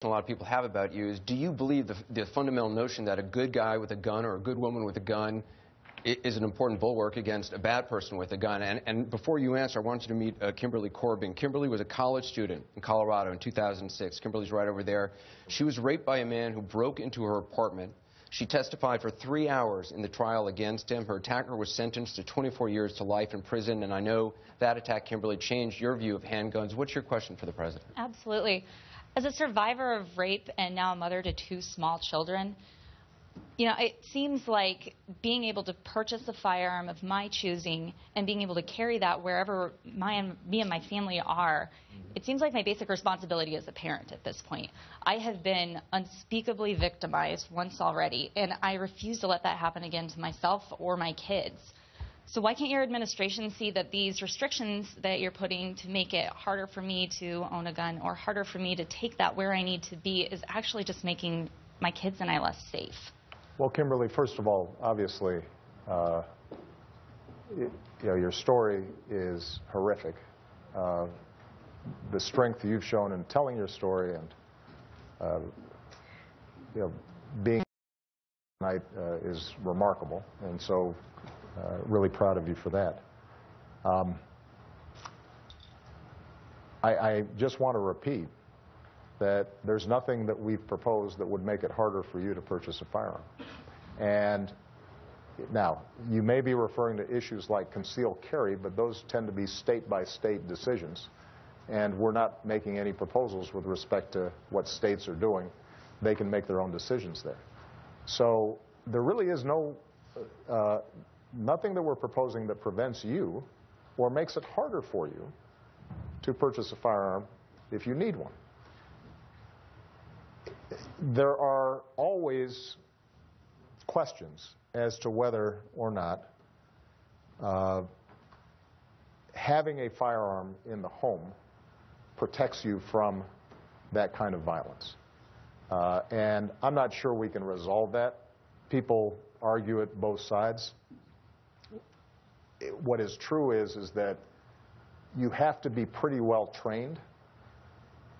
a lot of people have about you is, do you believe the fundamental notion that a good guy with a gun or a good woman with a gun is an important bulwark against a bad person with a gun? And before you answer, I want you to meet Kimberly Corbin. Kimberly was a college student in Colorado in 2006. Kimberly's right over there. She was raped by a man who broke into her apartment. She testified for 3 hours in the trial against him. Her attacker was sentenced to 24 years to life in prison, and I know that attack, Kimberly, changed your view of handguns. What's your question for the president? Absolutely. As a survivor of rape and now a mother to 2 small children, it seems like being able to purchase a firearm of my choosing and being able to carry that wherever me and my family are, it seems like my basic responsibility as a parent at this point. I have been unspeakably victimized once already, and I refuse to let that happen again to myself or my kids. So why can't your administration see that these restrictions that you're putting to make it harder for me to own a gun or harder for me to take that where I need to be is actually just making my kids and I less safe? Well, Kimberly, first of all, obviously, your story is horrific. The strength you've shown in telling your story and being tonight is remarkable, and so really proud of you for that. I just want to repeat that there's nothing that we've proposed that would make it harder for you to purchase a firearm. And now, you may be referring to issues like concealed carry, but those tend to be state-by-state decisions. And we're not making any proposals with respect to what states are doing. They can make their own decisions there. So there really is nothing that we're proposing that prevents you or makes it harder for you to purchase a firearm if you need one. There are always questions as to whether or not having a firearm in the home protects you from that kind of violence. And I'm not sure we can resolve that. People argue it both sides. What is true is that you have to be pretty well trained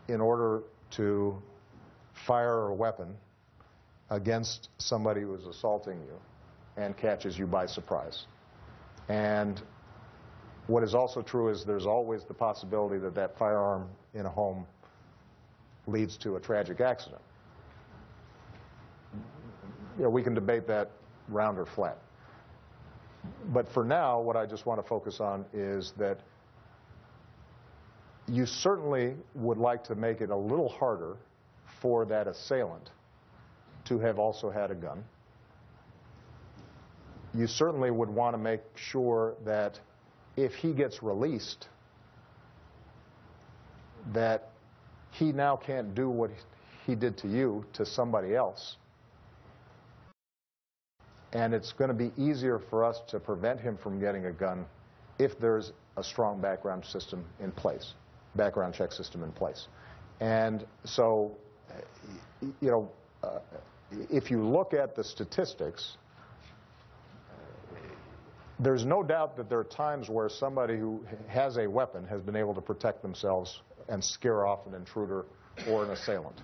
in order to fire a weapon against somebody who is assaulting you and catches you by surprise. And what is also true is there's always the possibility that that firearm in a home leads to a tragic accident. We can debate that round or flat. But for now, what I just want to focus on is that you certainly would like to make it a little harder for that assailant to have also had a gun. You certainly would want to make sure that if he gets released, that he now can't do what he did to you to somebody else. And it's going to be easier for us to prevent him from getting a gun if there's a strong background system in place, background check system in place. And so, if you look at the statistics, there's no doubt that there are times where somebody who has a weapon has been able to protect themselves and scare off an intruder or an assailant.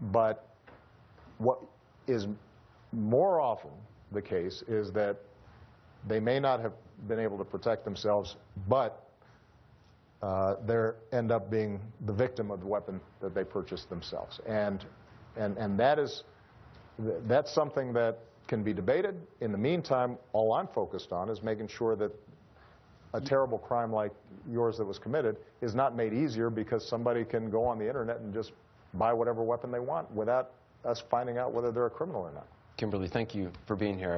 But what is more often the case is that they may not have been able to protect themselves, but they end up being the victim of the weapon that they purchased themselves. And that's something that can be debated. In the meantime, all I'm focused on is making sure that a terrible crime like yours that was committed is not made easier because somebody can go on the internet and just buy whatever weapon they want without us finding out whether they're a criminal or not. Kimberly, thank you for being here.